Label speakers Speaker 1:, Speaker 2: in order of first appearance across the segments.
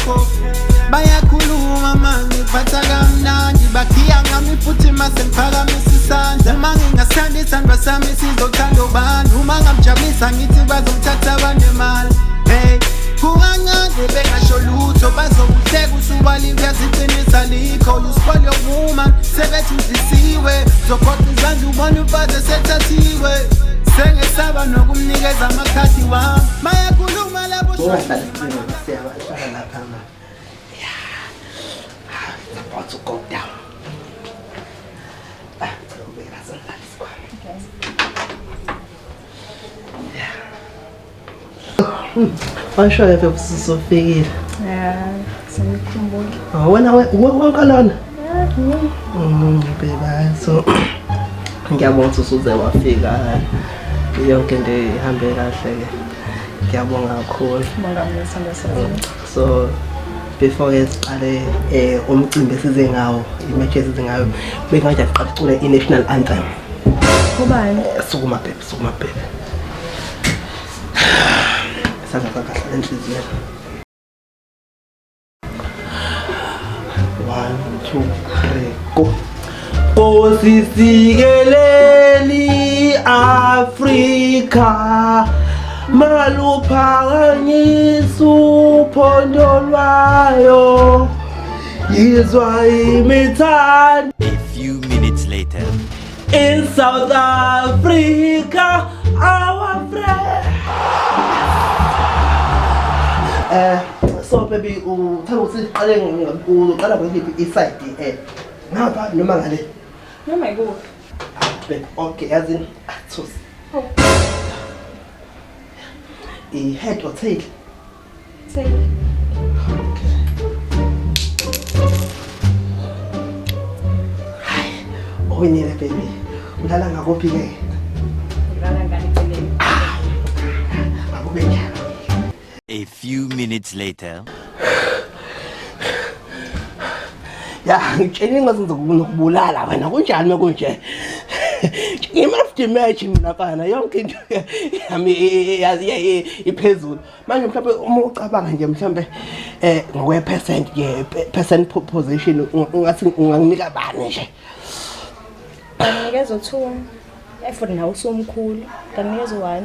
Speaker 1: salikho bayakhuluma manje phatha kamnandi bakhiya ngami futhi mase ngiphakamisa isandla uma ngingasithanda isandla sami sizothanda ubani uma ngamjabulisa ngithi bazomthatha abanemali hey kukancane bengasho lutho bazokuhleka usubali kuyaziqinisa likho you spoil your woman sebethi uzisiwe zokhotha izandla ubona ufaze sethathiwe sengesaba nokumnikeza amakhadi wami bayakhuluma labo
Speaker 2: about to go down. I'm sure if it was so figured.
Speaker 3: Yeah, it's a little
Speaker 2: oh, when I went on. Baby, so I want to so they figure. Young can they handle that thing. So before umcimbi esize ngawo imatch esize ngayo bengathi aqaqule i-national anthem
Speaker 3: kubani
Speaker 2: sukuma baby saka kahle enhliziyo 1 2 3 go Kosisikeleni Afrika maluphakanyisa uphondo lwayo yizwa imithando.
Speaker 4: A few minutes later
Speaker 2: in South Africa our friend so baby uthanda ukuthi uqala ngiphi iside ngapha noma ngale
Speaker 3: noma ikuphi
Speaker 2: baby okay as in athosi head or tail?
Speaker 3: Tail.
Speaker 2: Okay. Hi. Oh, we need a baby. Udala ngakuphi ke?
Speaker 3: Udala ngani peleni?
Speaker 4: a few minutes later
Speaker 2: Yeah, ngitshela ngazenza ukubulala wena kunjani makunje? Ngimafter match mina kana yonke into yami yazi iphezulu manje mhlawumbe uma ucabanga nje mhlawumbe ngokwe percent ye percent position ungathi unganginika bani nje
Speaker 3: nginikeza 2 effort nawo somkhulu nginikeza 1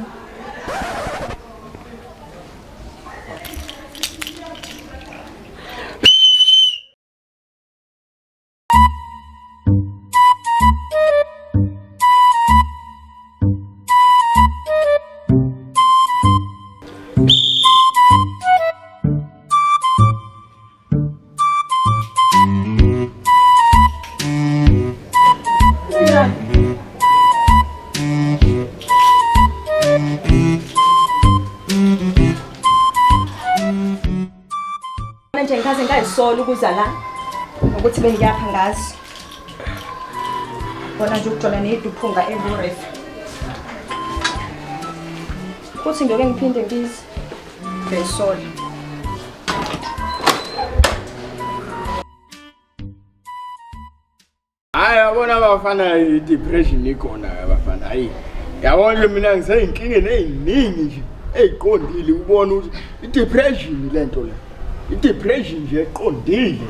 Speaker 3: manje ngikaze ngayisola ukuza la ukuthi bengiyapha ngazi bona nje ukuthola neduphunga eburef kuthi ngiyoke ngiphinde ngize ngiyisola
Speaker 5: hayi yabona abafana i-depression ikhona abafana hayi yabona mina ngiseyinkinga eziningi nje eziqondile ubona ukuthi i-depression lento le i-depression nje eqondile nje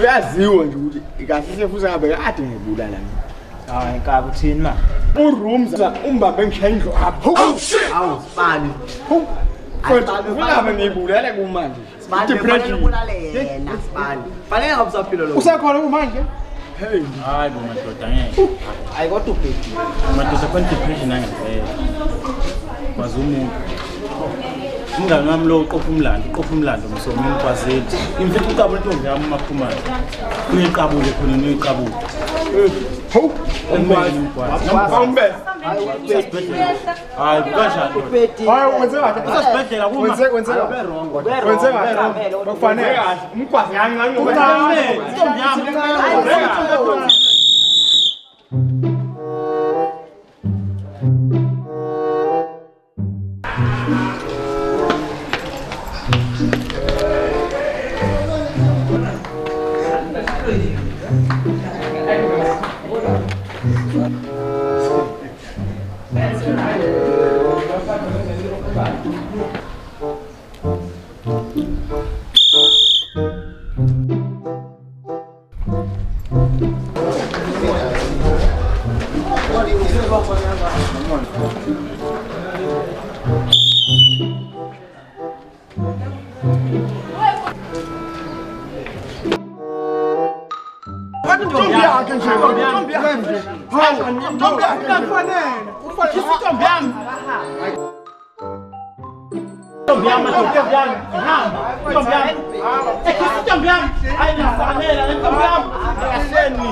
Speaker 5: uyaziwa nje ukuthi kahle futhi ngabe kade ngibulala mina
Speaker 6: hayi ngaka uthini ma
Speaker 5: urooms umbambe ngishaya indlu apho
Speaker 6: awu sibani
Speaker 5: Kulaba ngibulala kumanje.
Speaker 6: Depression kulale yena sibani. Fanele ngabusaphilo lo.
Speaker 5: Usakhona kumanje?
Speaker 6: Hey, hayi bo madoda ngeke. Hayi kodwa ubheki. Madoda kon depression angeke. Kwazi umuntu. Umngane wami lo uqopha umlando msomini kwazeli. Imfithi uqaba intombi yami maphumana. Uyiqabule khona noyiqabule.
Speaker 5: Ho, umbe.
Speaker 6: Hayi kanjani?
Speaker 5: Hayi wenzeka
Speaker 6: usasibhedlela kuma.
Speaker 5: Wenzeka. Wenzeka. Kufanele umkwazi kancane
Speaker 6: uqame. Intombi yami.
Speaker 5: Ntombi yakhe nje, ntombi yakhe nje. Hawu, ntombi yakhe nje.
Speaker 2: Ntombi yami. Ntombi yami, ntombi yami. Hamba. Ntombi yami. Ntombi yami. Hayi nafanele ntombi yami. Akahleni.